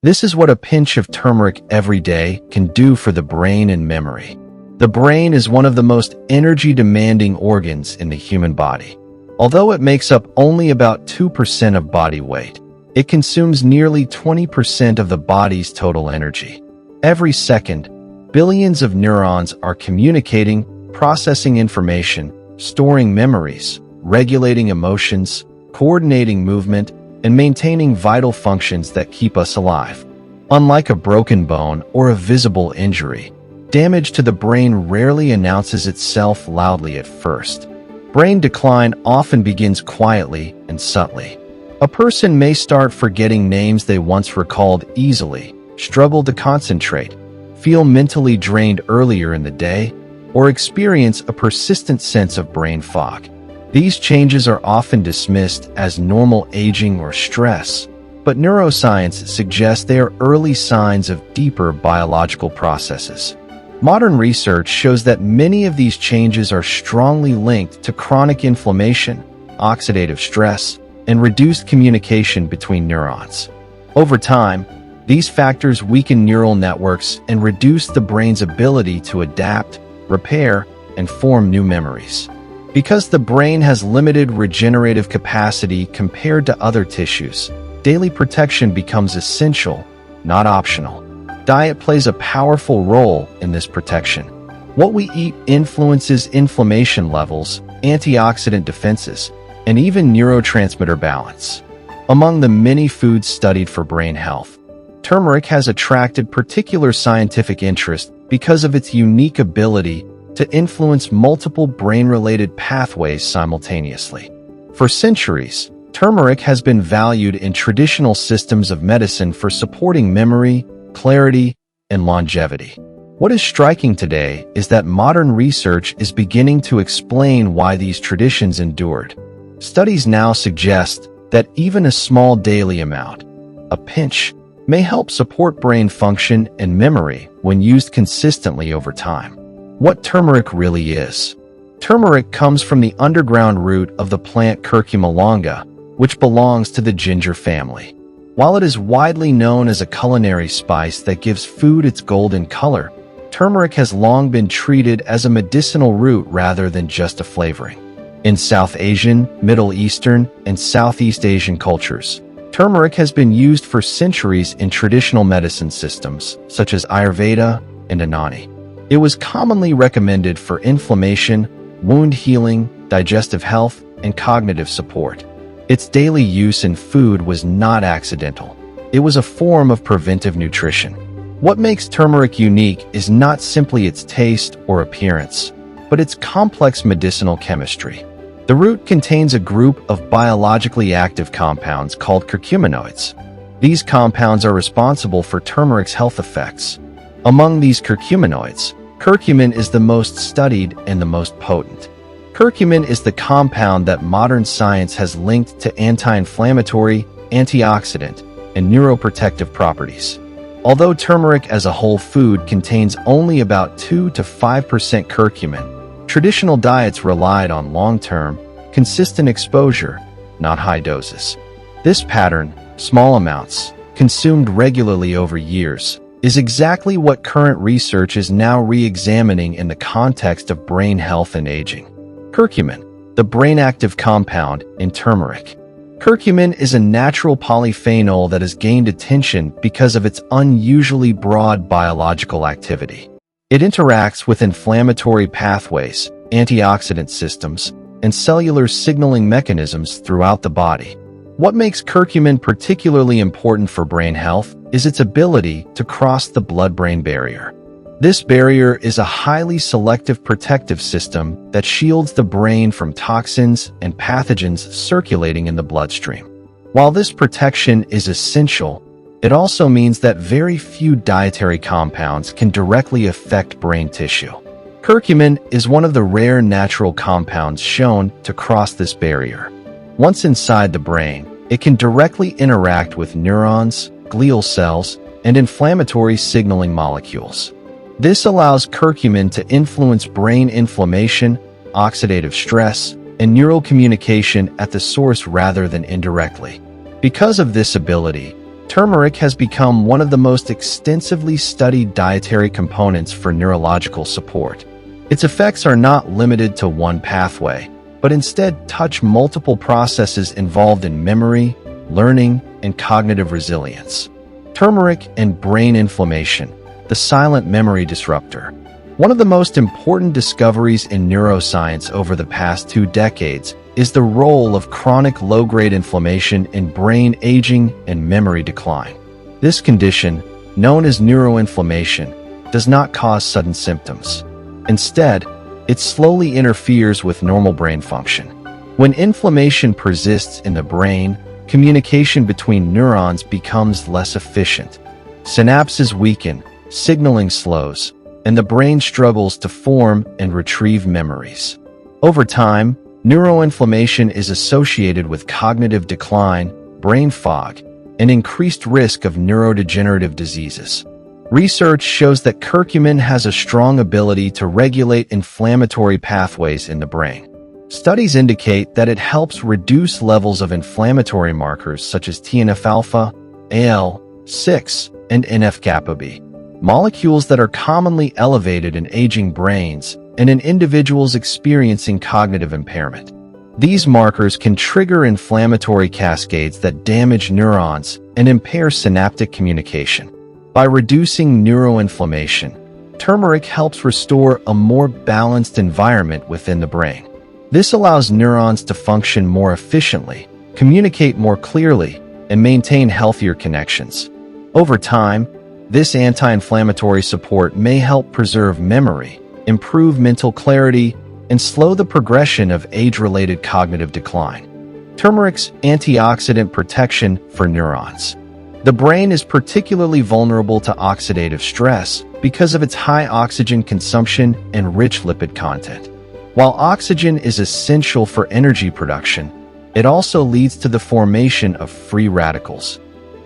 This is what a pinch of turmeric every day can do for the brain and memory. The brain is one of the most energy-demanding organs in the human body. Although it makes up only about 2% of body weight, it consumes nearly 20% of the body's total energy. Every second, billions of neurons are communicating, processing information, storing memories, regulating emotions, coordinating movement, and maintaining vital functions that keep us alive. Unlike a broken bone or a visible injury, damage to the brain rarely announces itself loudly at first. Brain decline often begins quietly and subtly. A person may start forgetting names they once recalled easily, struggle to concentrate, feel mentally drained earlier in the day, or experience a persistent sense of brain fog. These changes are often dismissed as normal aging or stress, but neuroscience suggests they are early signs of deeper biological processes. Modern research shows that many of these changes are strongly linked to chronic inflammation, oxidative stress, and reduced communication between neurons. Over time, these factors weaken neural networks and reduce the brain's ability to adapt, repair, and form new memories. Because the brain has limited regenerative capacity compared to other tissues, daily protection becomes essential, not optional. Diet plays a powerful role in this protection. What we eat influences inflammation levels, antioxidant defenses, and even neurotransmitter balance. Among the many foods studied for brain health, turmeric has attracted particular scientific interest because of its unique ability to influence multiple brain-related pathways simultaneously. For centuries, turmeric has been valued in traditional systems of medicine for supporting memory, clarity, and longevity. What is striking today is that modern research is beginning to explain why these traditions endured. Studies now suggest that even a small daily amount, a pinch, may help support brain function and memory when used consistently over time. What turmeric really is. Turmeric comes from the underground root of the plant Curcumin longa, which belongs to the ginger family. While it is widely known as a culinary spice that gives food its golden color, turmeric has long been treated as a medicinal root rather than just a flavoring. In South Asian, Middle Eastern, and Southeast Asian cultures, turmeric has been used for centuries in traditional medicine systems, such as Ayurveda and Unani. It was commonly recommended for inflammation, wound healing, digestive health, and cognitive support. Its daily use in food was not accidental. It was a form of preventive nutrition. What makes turmeric unique is not simply its taste or appearance, but its complex medicinal chemistry. The root contains a group of biologically active compounds called curcuminoids. These compounds are responsible for turmeric's health effects. Among these curcuminoids, curcumin is the most studied and the most potent. Curcumin is the compound that modern science has linked to anti-inflammatory, antioxidant, and neuroprotective properties. Although turmeric as a whole food contains only about 2 to 5% curcumin, traditional diets relied on long-term, consistent exposure, not high doses. This pattern, small amounts, consumed regularly over years, is exactly what current research is now re-examining in the context of brain health and aging. Curcumin, the brain-active compound in turmeric. Curcumin is a natural polyphenol that has gained attention because of its unusually broad biological activity. It interacts with inflammatory pathways, antioxidant systems, and cellular signaling mechanisms throughout the body. What makes curcumin particularly important for brain health is its ability to cross the blood-brain barrier. This barrier is a highly selective protective system that shields the brain from toxins and pathogens circulating in the bloodstream. While this protection is essential, it also means that very few dietary compounds can directly affect brain tissue. Curcumin is one of the rare natural compounds shown to cross this barrier. Once inside the brain, it can directly interact with neurons, glial cells, and inflammatory signaling molecules. This allows curcumin to influence brain inflammation, oxidative stress, and neural communication at the source rather than indirectly. Because of this ability, Turmeric has become one of the most extensively studied dietary components for neurological support. Its effects are not limited to one pathway, but instead touch multiple processes involved in memory, learning, and cognitive resilience. Turmeric and brain inflammation, the silent memory disruptor. One of the most important discoveries in neuroscience over the past 2 decades is the role of chronic low-grade inflammation in brain aging and memory decline. This condition, known as neuroinflammation, does not cause sudden symptoms. Instead, it slowly interferes with normal brain function. When inflammation persists in the brain, communication between neurons becomes less efficient. Synapses weaken, signaling slows, and the brain struggles to form and retrieve memories. Over time, neuroinflammation is associated with cognitive decline, brain fog, and increased risk of neurodegenerative diseases. Research shows that curcumin has a strong ability to regulate inflammatory pathways in the brain. Studies indicate that it helps reduce levels of inflammatory markers such as TNF-alpha, AL6, and NF-kappa B, molecules that are commonly elevated in aging brains and in individuals experiencing cognitive impairment. These markers can trigger inflammatory cascades that damage neurons and impair synaptic communication. By reducing neuroinflammation, turmeric helps restore a more balanced environment within the brain. This allows neurons to function more efficiently, communicate more clearly, and maintain healthier connections. Over time, this anti-inflammatory support may help preserve memory, improve mental clarity, and slow the progression of age-related cognitive decline. Turmeric's antioxidant protection for neurons. The brain is particularly vulnerable to oxidative stress because of its high oxygen consumption and rich lipid content. While oxygen is essential for energy production, it also leads to the formation of free radicals,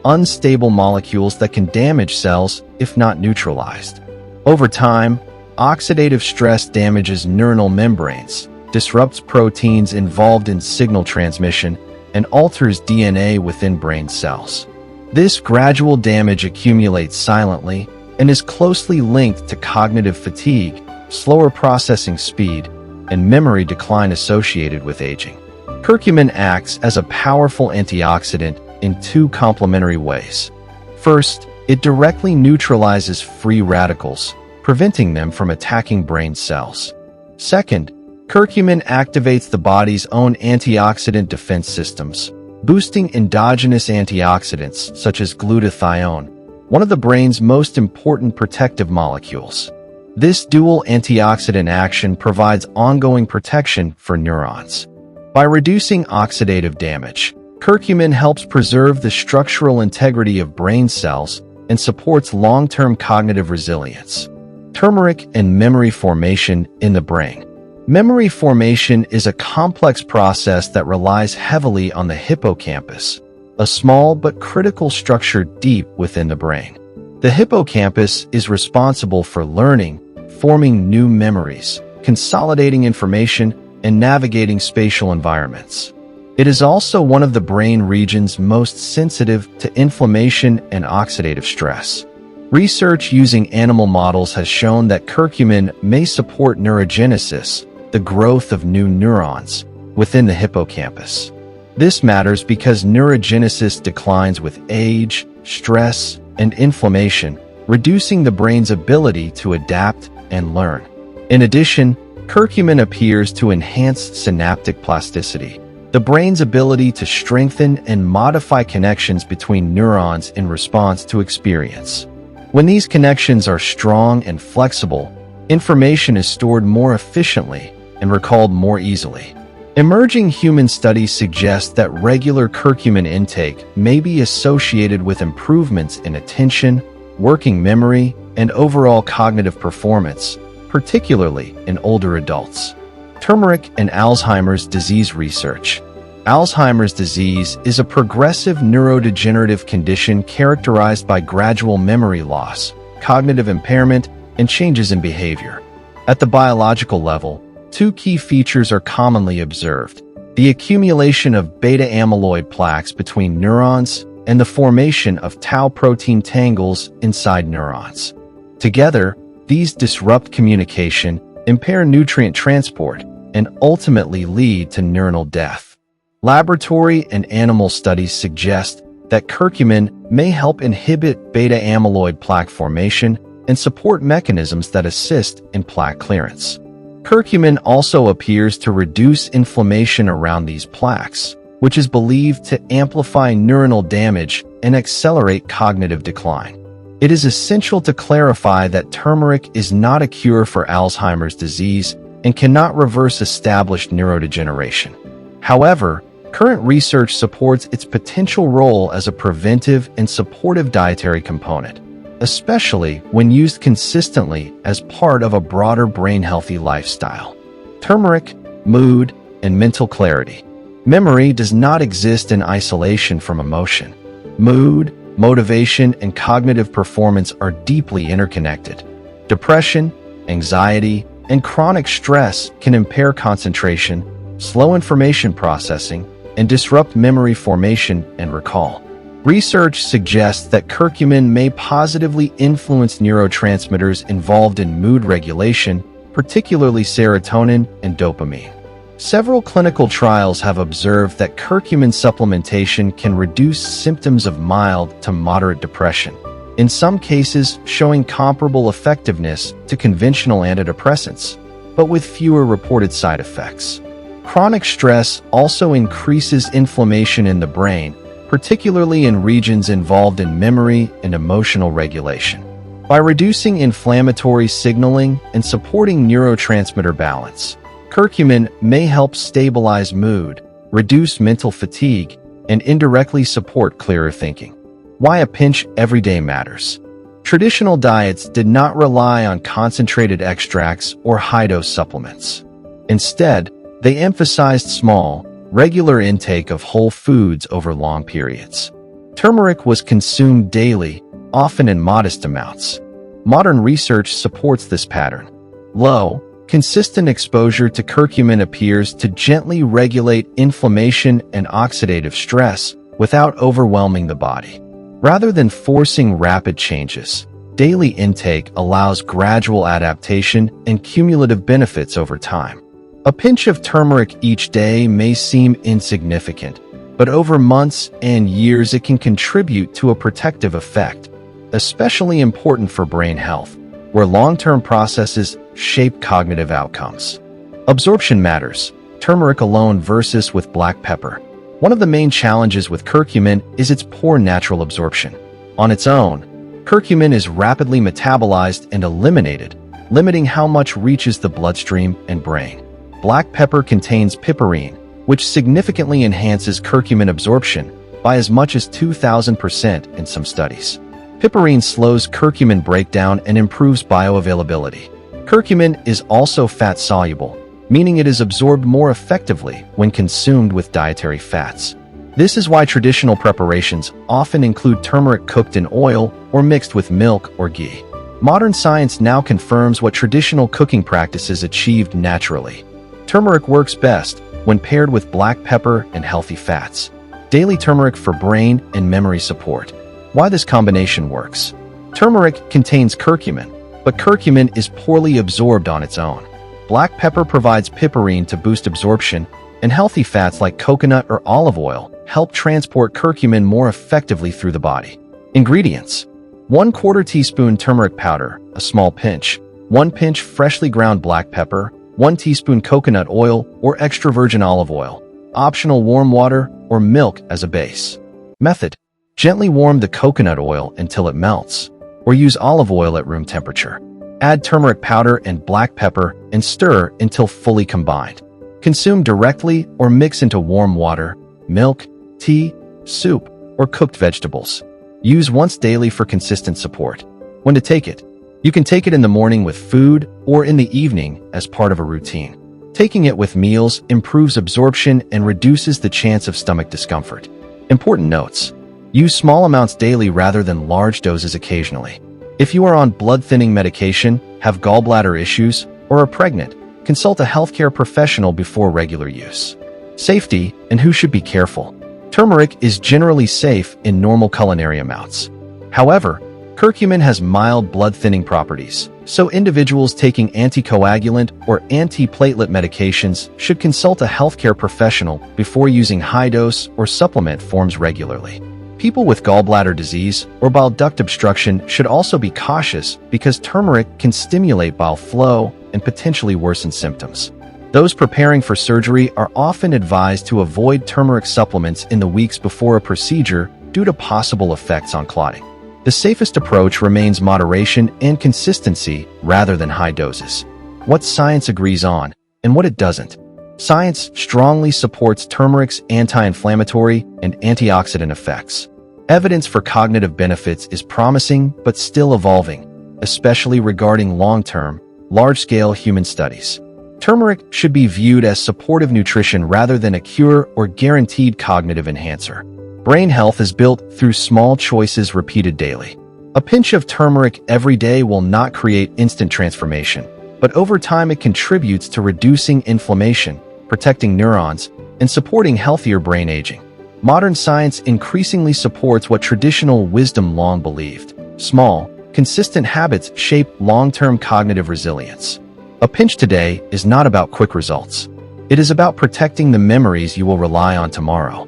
unstable molecules that can damage cells if not neutralized. Over time, oxidative stress damages neuronal membranes, disrupts proteins involved in signal transmission, and alters DNA within brain cells. This gradual damage accumulates silently and is closely linked to cognitive fatigue, slower processing speed, and memory decline associated with aging. Curcumin acts as a powerful antioxidant in 2 complementary ways. First, it directly neutralizes free radicals, preventing them from attacking brain cells. Second, curcumin activates the body's own antioxidant defense systems, boosting endogenous antioxidants such as glutathione, one of the brain's most important protective molecules. This dual antioxidant action provides ongoing protection for neurons. By reducing oxidative damage, curcumin helps preserve the structural integrity of brain cells and supports long-term cognitive resilience. Turmeric and memory formation in the brain. Memory formation is a complex process that relies heavily on the hippocampus, a small but critical structure deep within the brain. The hippocampus is responsible for learning, forming new memories, consolidating information, and navigating spatial environments. It is also one of the brain regions most sensitive to inflammation and oxidative stress. Research using animal models has shown that curcumin may support neurogenesis, the growth of new neurons, within the hippocampus. This matters because neurogenesis declines with age, stress, and inflammation, reducing the brain's ability to adapt and learn. In addition, curcumin appears to enhance synaptic plasticity, the brain's ability to strengthen and modify connections between neurons in response to experience. When these connections are strong and flexible, information is stored more efficiently and recalled more easily. Emerging human studies suggest that regular curcumin intake may be associated with improvements in attention, working memory, and overall cognitive performance, particularly in older adults. Turmeric and Alzheimer's disease research. Alzheimer's disease is a progressive neurodegenerative condition characterized by gradual memory loss, cognitive impairment, and changes in behavior. At the biological level, 2 key features are commonly observed: the accumulation of beta-amyloid plaques between neurons and the formation of tau protein tangles inside neurons. Together, these disrupt communication, impair nutrient transport, and ultimately lead to neuronal death. Laboratory and animal studies suggest that curcumin may help inhibit beta-amyloid plaque formation and support mechanisms that assist in plaque clearance. Curcumin also appears to reduce inflammation around these plaques, which is believed to amplify neuronal damage and accelerate cognitive decline. It is essential to clarify that turmeric is not a cure for Alzheimer's disease and cannot reverse established neurodegeneration. However, current research supports its potential role as a preventive and supportive dietary component, especially when used consistently as part of a broader brain-healthy lifestyle. Turmeric, mood, and mental clarity. Memory does not exist in isolation from emotion. Mood, motivation, and cognitive performance are deeply interconnected. Depression, anxiety, and chronic stress can impair concentration, slow information processing, and disrupt memory formation and recall. Research suggests that curcumin may positively influence neurotransmitters involved in mood regulation, particularly serotonin and dopamine. Several clinical trials have observed that curcumin supplementation can reduce symptoms of mild to moderate depression, in some cases showing comparable effectiveness to conventional antidepressants, but with fewer reported side effects. Chronic stress also increases inflammation in the brain, particularly in regions involved in memory and emotional regulation. By reducing inflammatory signaling and supporting neurotransmitter balance, curcumin may help stabilize mood, reduce mental fatigue, and indirectly support clearer thinking. Why a pinch every day matters. Traditional diets did not rely on concentrated extracts or high-dose supplements. Instead, they emphasized small, regular intake of whole foods over long periods. Turmeric was consumed daily, often in modest amounts. Modern research supports this pattern. Low, consistent exposure to curcumin appears to gently regulate inflammation and oxidative stress without overwhelming the body. Rather than forcing rapid changes, daily intake allows gradual adaptation and cumulative benefits over time. A pinch of turmeric each day may seem insignificant, but over months and years it can contribute to a protective effect, especially important for brain health, where long-term processes shape cognitive outcomes. Absorption matters. Turmeric alone versus with black pepper. One of the main challenges with curcumin is its poor natural absorption. On its own, curcumin is rapidly metabolized and eliminated, limiting how much reaches the bloodstream and brain. Black pepper contains piperine, which significantly enhances curcumin absorption by as much as 2,000% in some studies. Piperine slows curcumin breakdown and improves bioavailability. Curcumin is also fat-soluble, meaning it is absorbed more effectively when consumed with dietary fats. This is why traditional preparations often include turmeric cooked in oil or mixed with milk or ghee. Modern science now confirms what traditional cooking practices achieved naturally. Turmeric works best when paired with black pepper and healthy fats. Daily turmeric for brain and memory support. Why this combination works. Turmeric contains curcumin, but curcumin is poorly absorbed on its own. Black pepper provides piperine to boost absorption, and healthy fats like coconut or olive oil help transport curcumin more effectively through the body. Ingredients: 1/4 teaspoon turmeric powder, a small pinch, 1 pinch freshly ground black pepper, 1 teaspoon coconut oil or extra virgin olive oil, optional warm water or milk as a base. Method: gently warm the coconut oil until it melts, or use olive oil at room temperature. Add turmeric powder and black pepper and stir until fully combined. Consume directly or mix into warm water, milk, tea, soup, or cooked vegetables. Use once daily for consistent support. When to take it: you can take it in the morning with food or in the evening as part of a routine. Taking it with meals improves absorption and reduces the chance of stomach discomfort. Important notes: use small amounts daily rather than large doses occasionally. If you are on blood-thinning medication, have gallbladder issues, or are pregnant, consult a healthcare professional before regular use. Safety and who should be careful. Turmeric is generally safe in normal culinary amounts. However, curcumin has mild blood-thinning properties, so individuals taking anticoagulant or antiplatelet medications should consult a healthcare professional before using high-dose or supplement forms regularly. People with gallbladder disease or bile duct obstruction should also be cautious because turmeric can stimulate bile flow and potentially worsen symptoms. Those preparing for surgery are often advised to avoid turmeric supplements in the weeks before a procedure due to possible effects on clotting. The safest approach remains moderation and consistency rather than high doses. What science agrees on and what it doesn't. Science strongly supports turmeric's anti-inflammatory and antioxidant effects. Evidence for cognitive benefits is promising but still evolving, especially regarding long-term, large-scale human studies. Turmeric should be viewed as supportive nutrition rather than a cure or guaranteed cognitive enhancer. Brain health is built through small choices repeated daily. A pinch of turmeric every day will not create instant transformation, but over time it contributes to reducing inflammation, protecting neurons, and supporting healthier brain aging. Modern science increasingly supports what traditional wisdom long believed. Small, consistent habits shape long-term cognitive resilience. A pinch today is not about quick results. It is about protecting the memories you will rely on tomorrow.